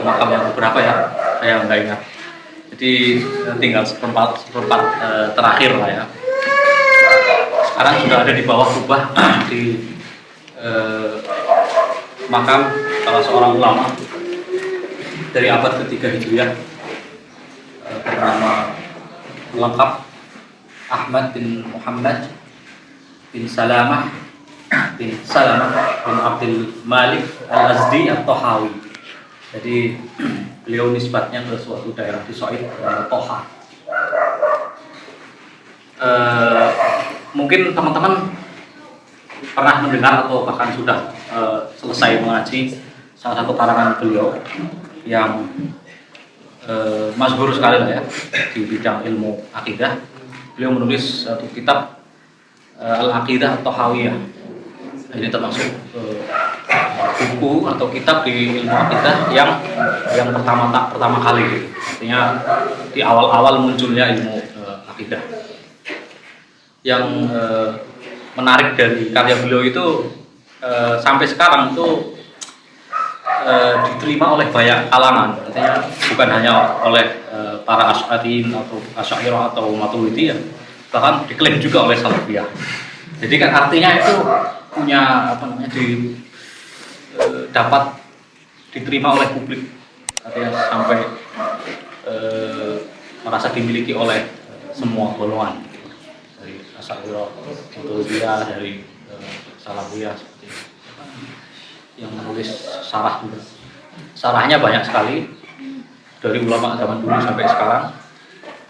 makam yang berapa ya, saya nggak ingat. Jadi tinggal seperempat terakhir lah ya. Sekarang sudah ada di bawah kubah di makam salah seorang ulama dari abad ketiga Hijriah bernama lengkap Ahmad bin Muhammad bin Salamah bin Abdul Malik Al-Azdi At-Tahawi. Jadi beliau nisbatnya ke suatu daerah di Soid bernama Toha. Mungkin teman-teman pernah mendengar atau bahkan sudah selesai mengaji salah satu karangan beliau yang masyhur sekali lah ya di bidang ilmu akidah. Beliau menulis satu kitab Al-Aqidah At-Tahawiyah. Ini termasuk buku atau kitab di ilmu akidah yang pertama kali, artinya di awal munculnya ilmu akidah. Yang menarik dari karya beliau itu sampai sekarang itu diterima oleh banyak kalangan, artinya bukan hanya oleh para Asy'ariyin atau Asy'ariyah atau Maturidiyah, bahkan diklaim juga oleh Salafiyah. Jadi kan artinya itu punya dapat diterima oleh publik, artinya sampai merasa dimiliki oleh semua golongan, dari Asy'ariyah, Maturidiyah, dari Salafiyah seperti itu. Yang menulis syarah juga. Syarahnya banyak sekali dari ulama zaman dulu sampai sekarang.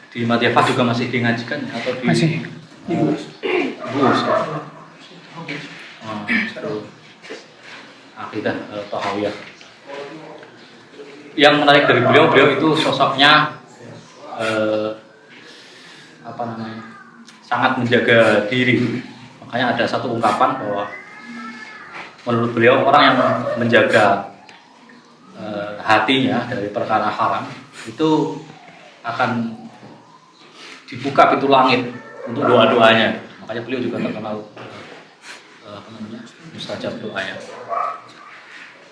Di Madyafa juga masih diengajikan atau di Bus ya. Aqidah Tahawiyah. Yang menarik dari beliau itu sosoknya sangat menjaga diri. Makanya ada satu ungkapan bahwa menurut beliau orang yang menjaga hatinya dari perkara haram itu akan dibuka pintu langit untuk doa-doanya. Makanya beliau juga terkenal mustajab doanya.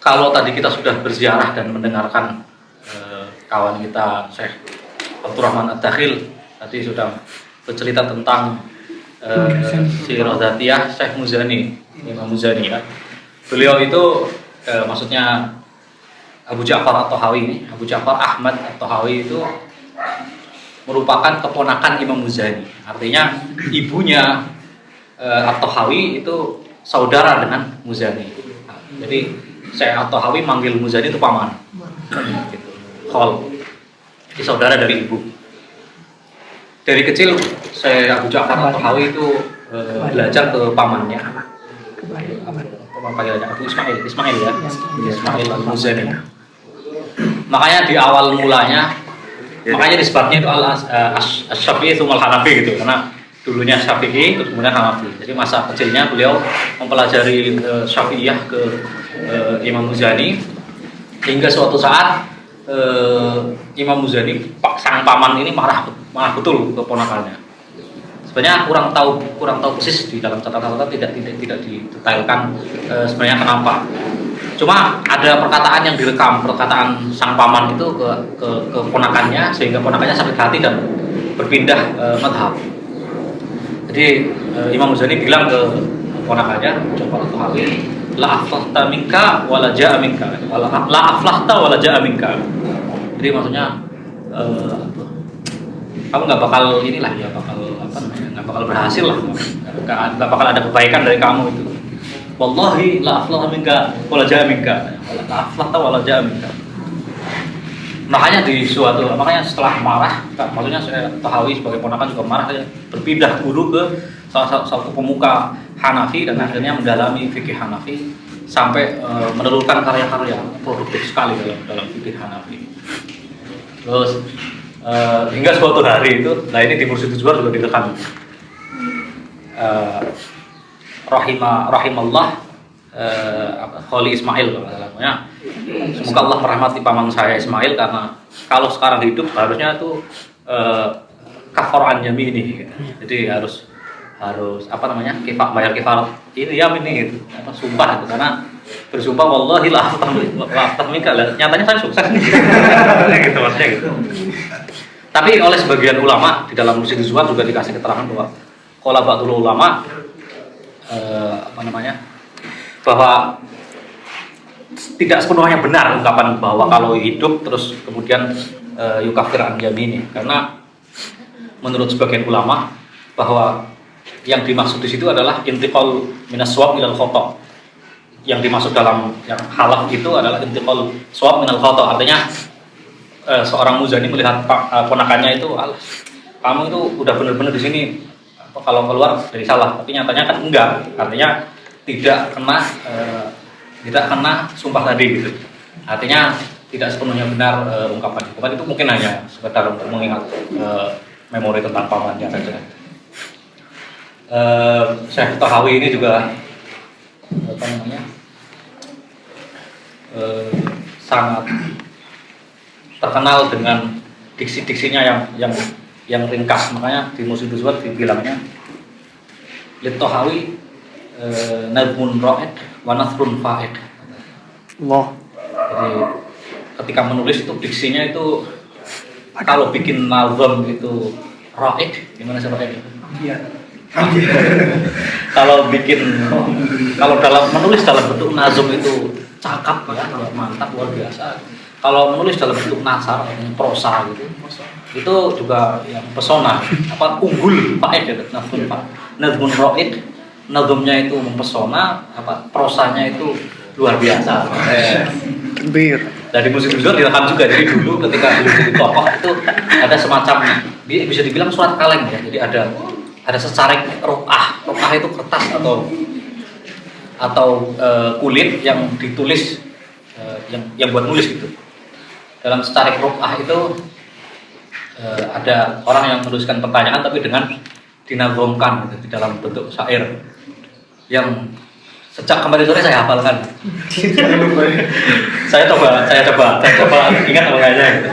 Kalau tadi kita sudah berziarah dan mendengarkan kawan kita Syekh Abdurrahman Ad-Dakhil tadi sudah bercerita tentang Sirah Dzatiyah Syekh Muzani, Imam Muzani ya. Beliau itu maksudnya Abu Ja'far At-Tahawi ini, Abu Ja'far Ahmad At-Tahawi itu merupakan keponakan Imam Muzani. Artinya ibunya At-Tahawi itu saudara dengan Muzani. Jadi saya At-Tahawi manggil Muzani itu paman. Gitu. Khol. Ini saudara dari ibu. Dari kecil saya Abu Ja'far At-Tahawi itu belajar ke pamannya. Panggilannya Abu Ismail ya, Ismail Al-Muzani. Makanya di awal mulanya, makanya disebutnya itu Asy-Syafi'i itu Al-Hanafi gitu, karena dulunya Syafi'i terus kemudian Hanafi. Jadi masa kecilnya beliau mempelajari Syafi'iyah ke Imam Muzani hingga suatu saat Imam Muzani sang paman ini marah betul keponakannya. Sebenarnya kurang tahu persis di dalam catatan tidak didetailkan sebenarnya kenapa. Cuma ada perkataan yang direkam, perkataan sang paman itu ke ponakannya sehingga ponakannya sakit hati dan berpindah madhab. Jadi Imam Muzani bilang ke ponakannya, coba Tahawi, la aflahta minka wala ja'a minka, la aflahta wala ja'a minka. Jadi maksudnya kamu nggak bakal nggak bakal berhasil lah, nggak bakal ada kebaikan dari kamu itu. Wallahi la aflaha minka wala ja'a minka, la aflahta wala ja'a minka. Makanya setelah marah, maksudnya saya Tahawi sebagai ponakan juga marah, ya, berpindah guru ke salah satu pemuka Hanafi dan akhirnya mendalami fikih Hanafi sampai menelurkan karya-karya produktif sekali dalam fikih Hanafi. Terus hingga suatu hari itu, nah ini di Mursyid Zuhar juga direkam. Rahimallah Kholi Ismail namanya. Semoga Allah merahmati paman saya Ismail, karena kalau sekarang hidup harusnya itu kafaran yamini gitu. Jadi harus bayar kifarat ini yamin gitu, sumpah gitu, karena bersumpah wallahi la aftamika, nyatanya saya sukses. Gitu maksudnya gitu. Tapi oleh sebagian ulama di dalam Mursyiduz Zuhad juga dikasih keterangan bahwa qala ba'dul ulama bahwa tidak sepenuhnya benar ungkapan bahwa kalau hidup terus kemudian yukafir an yamini, karena menurut sebagian ulama bahwa yang dimaksud di situ adalah intiqal minas shawab ilal khata. Yang dimaksud dalam yang halaf itu adalah intiqal shawab minal khata, artinya seorang muzani melihat ponakannya itu, kamu itu udah benar-benar di sini, kalau keluar dari salah, tapi nyatanya kan enggak, artinya tidak kena sumpah tadi gitu. Artinya tidak sepenuhnya benar ungkapan itu mungkin hanya sekedar untuk mengingat memori tentang pamannya saja. Syekh Tahawi ini juga sangat terkenal dengan diksi-diksinya yang ringkas, makanya di Mursyiduz Zuhad dibilangnya Lit-Tahawi nadmun ra'id wa nasrun fa'id. Allah. Jadi ketika menulis itu diksinya itu kalau bikin nazam itu ra'id, gimana sih ra'id? Iya. Kalau dalam menulis dalam bentuk nazam itu cakap ya, mantap, luar biasa. Kalau menulis dalam bentuk nasar, prosa gitu, itu juga yang pesona, unggul fa'id gitu, nazmun ra'id. Nazamnya itu mempesona, prosanya itu luar biasa. Dari Mursyiduz Zuhad direkam juga. Jadi dulu ketika beliau jadi tokoh itu ada semacam, bisa dibilang surat kaleng ya. Jadi ada secarik ruk'ah. Ruk'ah itu kertas atau kulit yang ditulis yang buat nulis gitu. Dalam secarik ruk'ah itu ada orang yang menuliskan pertanyaan tapi dengan dinazamkan gitu, di dalam bentuk syair yang sejak kemarin sore saya hafalkan. saya coba ingat namanya gitu.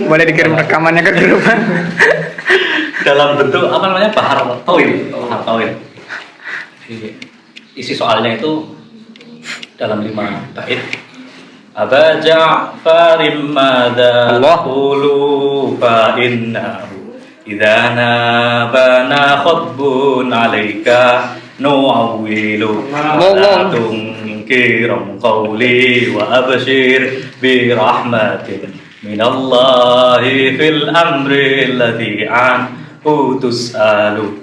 Boleh dikirim rekamannya ke grup. Dalam bentuk bahar tawil. Isi soalnya itu dalam 5 bait. Aba Ja'farim madza qulu fa innahu idza nabana khatbun 'alaika nu'awwilu tunkiram qawli wa abshir bi rahmatin minallahi fil amri alladhi anhu tus'alu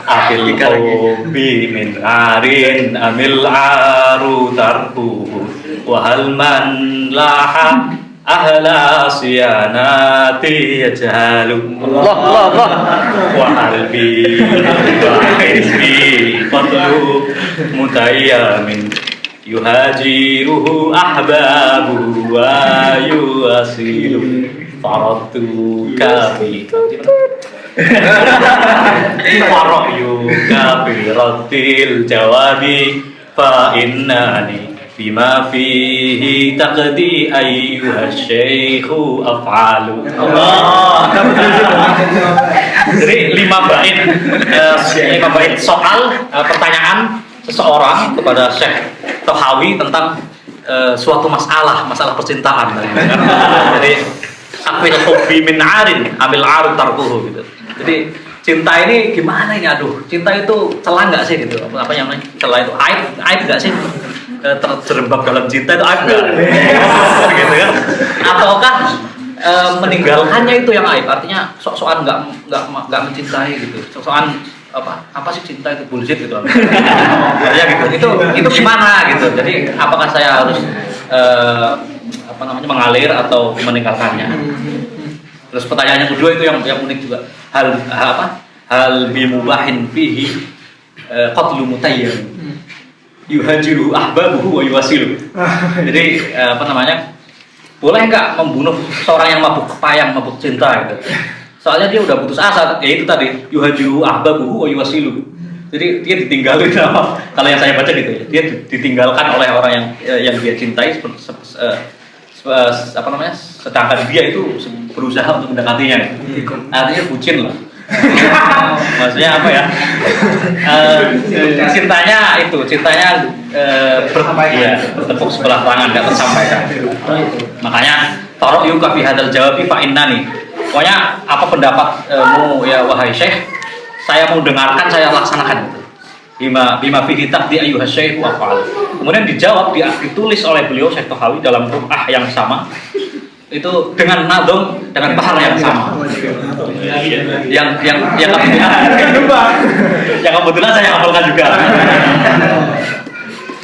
afil qawbi min arin amil aru tarkuhu wa hal man laha ahla siyanati yajhalu Allah wa halbi wa hisbi qatlu mutayyamin yuhajiruhu ahbabu wa yuasilu faratu kafi fara'yu kafi ratil jawabi fa innani bima fihi taqdi ayyuha syekhu af'alu. Allah. Jadi 5 bait soal pertanyaan seseorang kepada Syekh Tahawi tentang suatu masalah percintaan. Jadi afil hubbi min arin amil arun tarkuhu gitu. Jadi cinta ini gimana ini, cinta itu celah nggak sih gitu, apa yang namanya celah itu aib nggak sih, terjerembab dalam cinta itu aib nggak gitu kan, ataukah meninggalkannya itu yang aib, artinya sok-sokan nggak mencintai gitu, sok-sokan apa sih cinta itu bullshit gitu ya gitu, itu gimana gitu. Jadi apakah saya harus mengalir atau meninggalkannya. Terus pertanyaan yang kedua itu yang unik juga, hal bimubahin fihi qatlu mutayyib yuhajiru ahbabuhu wa yuwasilu. Jadi boleh nggak membunuh seorang yang mabuk cinta gitu. Soalnya dia udah putus asa, ya itu tadi yuhajiru ahbabuhu wa yuwasilu. Jadi dia ditinggalin kalau yang saya baca gitu ya. Dia ditinggalkan oleh orang yang dia cintai sedangkan dia itu berusaha untuk mendekatinya. Artinya bucin lah. Maksudnya apa ya? cintanya bertepuk sebelah tangan, nggak tersampaikan. Makanya taruh yuka fi hadzal jawabi fa innani. Pokoknya apa pendapatmu ya wahai Syekh, saya mau dengarkan, saya laksanakan itu. Bima fihi taqdi ayyuhas syekh wa fa'al. Kemudian dijawab, ditulis oleh beliau Syekh Thahawi dalam rumah yang sama. Itu dengan nadom, dengan bahasa yang sama. Yang kebetulan saya hafalkan juga.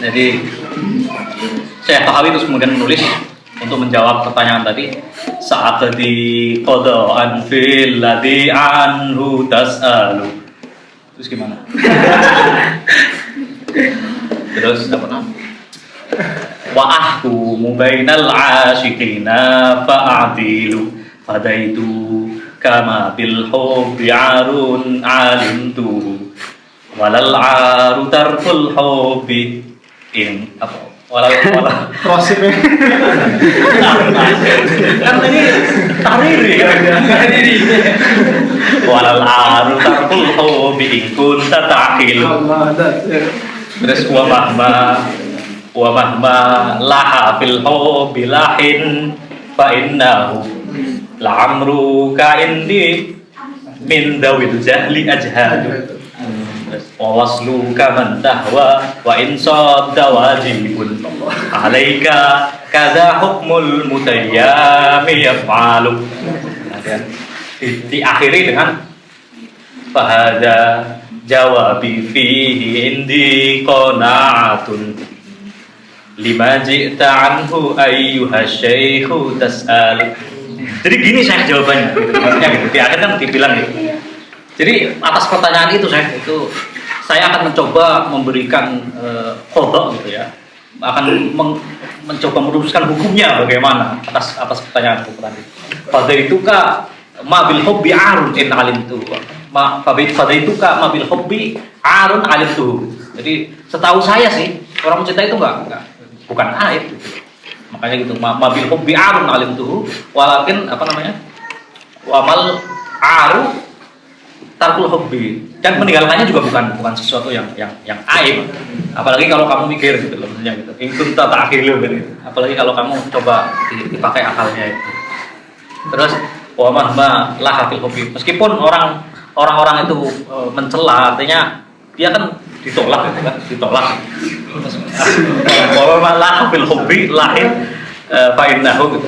Jadi Syekh Thahawi itu kemudian menulis untuk menjawab pertanyaan tadi, sa'aqdi qada'an fil ladzi anhu tas'alu. Terus gimana? Terus apa namanya? Wa ahkumu bainal asyiqina fa'adilu fadaitu kama bil hubbi arun alimtu walal aru tarful hubbi in apa walal Prosesnya kan ini tariri walal aru tarful hubbi in kunta ta'qilu. Terus wa mahma laha fil hubbi lahin fa innahu la'amruka indi min dawil jahli ajhadu wa wasluka man tahwa wa in sadda wajibun alaika kadza hukmul mutayyami yaf'alu. Diakhiri dengan fahada jawabi fihi indi qana'atun lima ji'ta anhu ayyuha syekhu tas'al. Jadi gini saya jawabannya gitu. Maksudnya gitu. Di akhir kan dibilang gitu. Jadi atas pertanyaan itu saya akan mencoba memberikan qada gitu ya. Akan mencoba merumuskan hukumnya bagaimana atas pertanyaan itu tadi. Fadaitukah ma bil hubbi arun in alimtu. Fadaituka ma bil hubbi arun alimtu. Jadi setahu saya sih orang mencintai itu bukan aib gitu. Makanya gitu, mabil hubbi arun alimtuhu walakin apa namanya? Wamal aru tarkul hubbi. Dan meninggalkannya juga bukan sesuatu yang aib. Apalagi kalau kamu mikir gitu loh, maksudnya gitu. In kunta ta'qilu gitu. Apalagi kalau kamu coba dipakai akalnya itu. Terus wa mahma laha fil hubbi. Meskipun orang-orang itu mencela, artinya dia kan ditolak gitu kan, ditolak. Wa mahma fil hubbi lahin fa innahu gitu.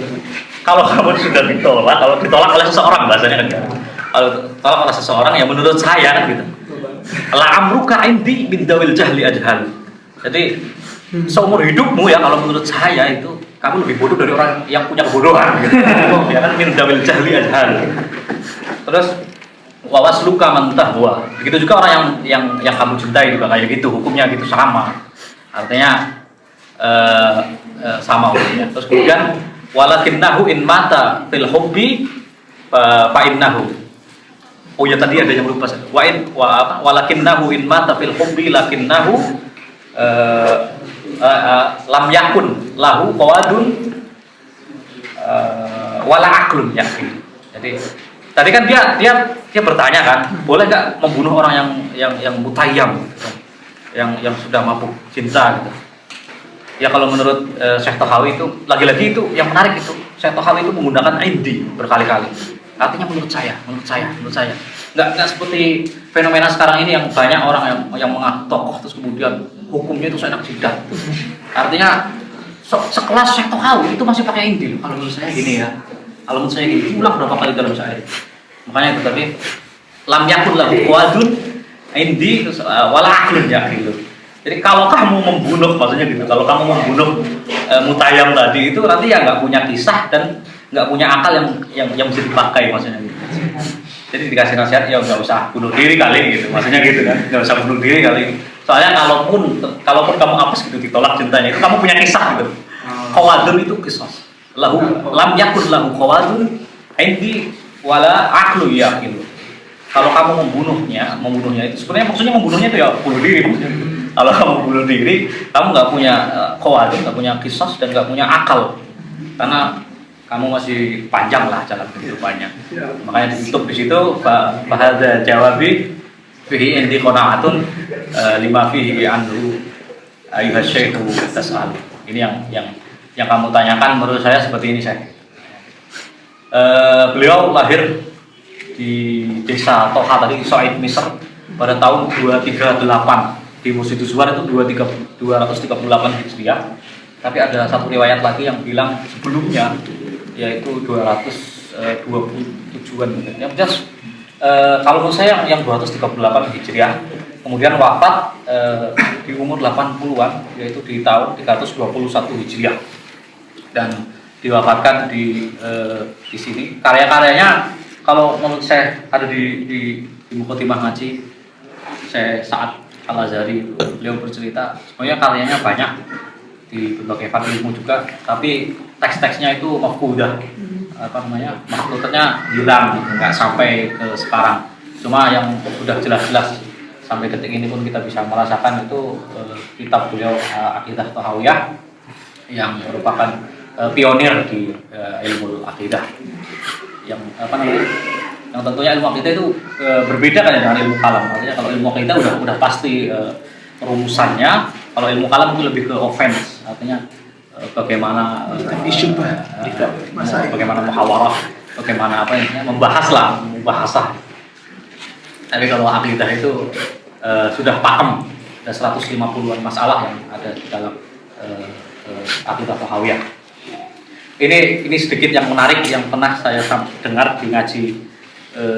Kalau kamu sudah ditolak, kalau ditolak oleh seseorang bahasanya kan. Kalau ditolak oleh seseorang yang menurut saya kan gitu. La amruka indi min dawil jahli ajhal. Jadi seumur hidupmu ya kalau menurut saya itu kamu lebih bodoh dari orang yang punya kebodohan gitu. Ya kan min dawil jahli ajhal. Terus wawas luka mentahwa. Begitu juga orang yang kamu cintai juga kayak gitu, hukumnya gitu sama. Artinya sama hukumnya. Terus kemudian walakinnahu in mata fil hubbi fa innahu. Oh ya tadi ada yang lupa. Walakinnahu in mata fil hubbi lakinnahu lam yakun lahu qawadun wala aklun ya. Jadi tadi kan dia bertanya kan, boleh nggak membunuh orang yang mutayyam gitu, yang sudah mabuk cinta gitu. Ya kalau menurut Syekh Thahawi itu lagi-lagi itu yang menarik itu Syekh Thahawi itu menggunakan indi berkali-kali. Artinya menurut saya nggak seperti fenomena sekarang ini yang banyak orang yang mengaku tokoh terus kemudian hukumnya itu seenak jidat. Artinya sekelas Syekh Thahawi itu masih pakai indi. Kalau menurut saya gini ya, kalau menurut saya gini, ulang berapa kali dalam syair. Makanya itu tadi lam yakun lahu qawadun indi wala aqlun yaqilu. Jadi kalau kamu membunuh, maksudnya gitu, kalau kamu membunuh mutayyam tadi itu nanti ya nggak punya kisah dan nggak punya akal yang bisa dipakai, maksudnya gitu. Jadi dikasih nasihat ya nggak usah bunuh diri kali gitu, maksudnya gitu kan, nggak usah bunuh diri kali. Soalnya kalaupun kamu apes gitu ditolak cintanya itu kamu punya kisah gitu. Qawadun itu kisah. Lam yakun lahu qawadun indi wala aqlu yaqilu. Kalau kamu membunuhnya itu sebenarnya maksudnya membunuhnya itu ya bunuh diri maksudnya. Kalau kamu bunuh diri, kamu nggak punya qawadun, nggak punya kisah dan nggak punya akal, karena kamu masih panjang lah jalan kehidupannya. Makanya ditutup di situ bahasa jawabi fihi indi qanaatun lima fihi anhu ayuha syekhu tas'al. Ini yang kamu tanyakan menurut saya seperti ini saya. Beliau lahir di desa Toha tadi Said Misr pada tahun 238 di Masjid Zuhar itu 238 Hijriah. Tapi ada satu riwayat lagi yang bilang sebelumnya yaitu 227-an. Yang jelas kalau menurut saya yang 238 Hijriah, kemudian wafat di umur 80-an yaitu di tahun 321 Hijriah dan diwafatkan di sini. Karya-karyanya kalau menurut saya ada di Muqaddimah Ngaji saya Sa'ad Al-Azhari, beliau bercerita sebenarnya karyanya banyak di berbagai fan ilmu juga, tapi teks-teksnya itu mafkudah, maksudnya hilang, nggak sampai ke sekarang. Cuma yang sudah jelas-jelas sampai detik ini pun kita bisa merasakan itu kitab beliau Aqidah Thahawiyah yang merupakan pionir di ilmu akidah. Yang yang tentunya ilmu akidah itu berbeda kan dengan ilmu kalam. Artinya kalau ilmu akidah udah pasti rumusannya. Kalau ilmu kalam itu lebih ke offense, artinya bagaimana bagaimana muhawarah, bagaimana membahasah. Tapi kalau akidah itu sudah pakem, ada 150-an masalah yang ada di dalam Aqidah Thahawiyah. Ini sedikit yang menarik yang pernah saya dengar di ngaji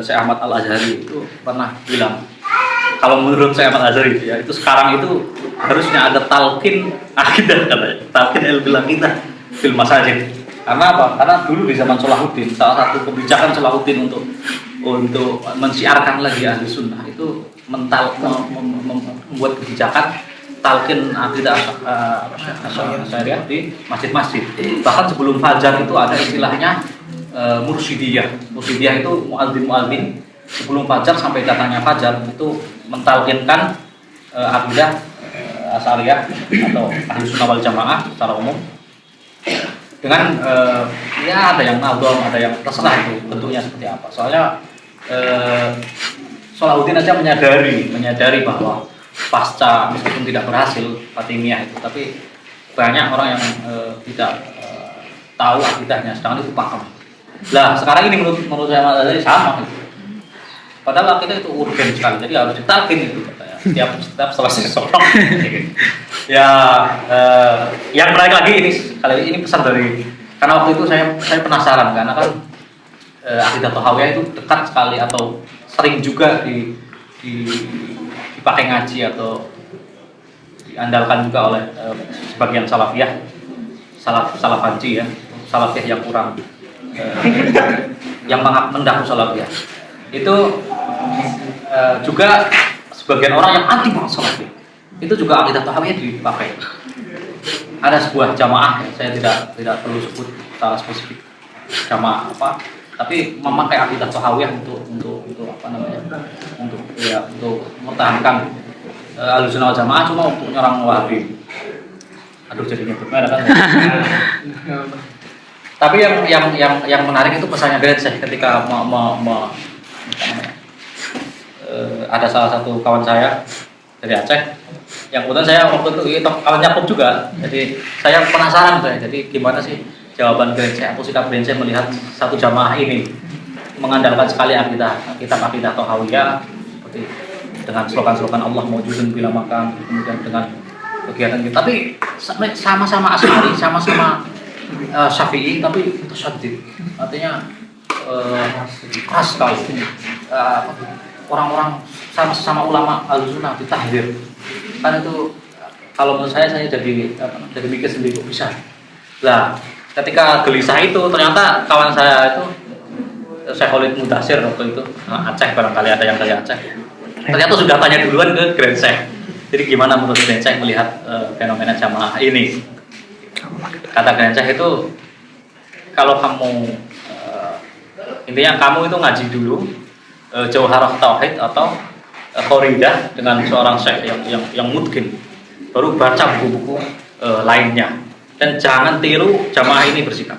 Syekh Ahmad Al-Azhari itu pernah bilang, kalau menurut Syekh Ahmad Al-Azhari ya, itu sekarang itu harusnya ada talqin akidah katanya, talqin ilmu akidah fil masajid. Karena apa? Karena dulu di zaman Salahuddin, salah satu kebijakan Salahuddin untuk mensiarkan lagi ahli sunnah itu membuat kebijakan talqin akidah syariah di masjid-masjid. Bahkan sebelum fajar itu ada istilahnya mursyidiyah. Mursyidiyah itu muadzin sebelum fajar sampai datangnya fajar itu mentalqinkan akidah Asy'ariyah atau ahli sunnah wal jamaah secara umum dengan ya ada yang nadham, ada yang terserah itu bentuknya seperti apa. Soalnya Salahuddin aja menyadari bahwa pasca meskipun tidak berhasil Fatimiyah itu, tapi banyak orang yang tidak tahu akidahnya, sedangkan itu paham. Lah sekarang ini menurut saya tadi sama gitu. Padahal akidah itu urgen sekali, jadi harus ditalkin itu katanya. Setiap selesai sholat. Ya, yang menarik lagi ini pesan dari, karena waktu itu saya penasaran karena kan akidah Thahawiyah itu dekat sekali atau sering juga dipakai ngaji atau diandalkan juga oleh sebagian salafiyah, salafanci ya, salafiyah yang kurang yang mendahului salafiyah. Itu juga sebagian orang yang anti banget salafiyah. Itu juga akidah Thahawiyah dipakai. Ada sebuah jamaah, saya tidak perlu sebut secara spesifik jamaah apa, tapi memakai akidah Thahawiyah untuk mempertahankan Ahlussunnah wal Jamaah, cuma untuk nyerang Wahabi. Aduh jadi nyebut merek kan. Tapi yang menarik itu pesannya Gretchen ketika ada salah satu kawan saya dari Aceh yang kebetulan saya waktu itu kawan Yakub juga, jadi saya penasaran jadi gimana sih jawaban Gretchen atau sikap Gretchen melihat satu jamaah ini mengandalkan sekali kitab akidah Thahawiyah seperti dengan slogan-slogan Allah maujudun bila makan, kemudian dengan kegiatan kita, tapi sama-sama Asy'ari, sama-sama Syafi'i, tapi itu syadid, artinya keras sekali. Orang-orang sama ulama Ahlussunnah ditahdzir. Kan itu kalau menurut saya jadi mikir sendiri kok bisa. Lah, ketika gelisah itu ternyata kawan saya itu Syekh Khalid Mudatsir waktu itu Aceh, barangkali ada yang dari Aceh. Ternyata sudah tanya duluan ke Grand Syekh. Jadi gimana menurut Grand Syekh melihat fenomena jamaah ini? Kata Grand Syekh itu, kalau kamu intinya kamu itu ngaji dulu Jauharah Tauhid atau Khoridah dengan seorang syekh yang mungkin, baru baca buku-buku lainnya, dan jangan tiru jamaah ini bersikap.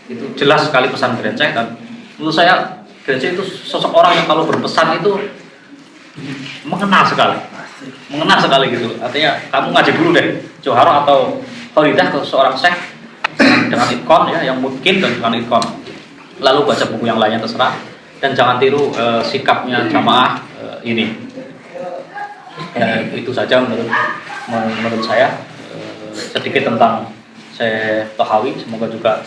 Itu jelas sekali pesan Grand Syekh, dan menurut saya Grand Syekh itu sosok orang yang kalau berpesan itu mengena sekali gitu. Artinya kamu ngaji dulu deh Joharo atau Khalidah ke seorang syekh dengan itkon ya, yang mungkin dan dengan itkon. Lalu baca buku yang lainnya terserah, dan jangan tiru sikapnya jamaah ini. Itu saja menurut saya. Sedikit tentang Syekh Tohawi. Semoga juga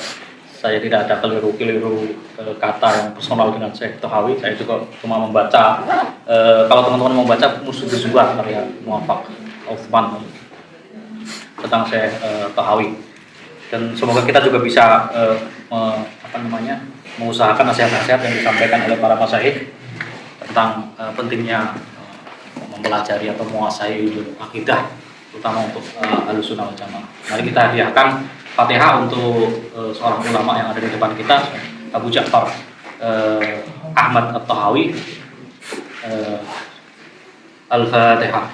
saya tidak ada keliru kata yang personal dengan Syekh Tohawi. Saya juga cuma membaca. Kalau teman-teman mau baca Musuh Zubat karya Muwafaq Utsman tentang Syekh Tohawi. Dan semoga kita juga bisa mengusahakan nasihat-nasihat yang disampaikan oleh para masyayikh tentang pentingnya mempelajari atau menguasai akidah, terutama untuk Ahlussunnah wal Jamaah. Mari kita hadiahkan Fatihah untuk seorang ulama yang ada di depan kita, Abu Ja'far Ahmad At-Tahawi. Al-Fatihah.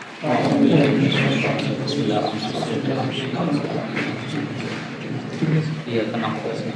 Bismillahirrahmanirrahim. Iya, tenang.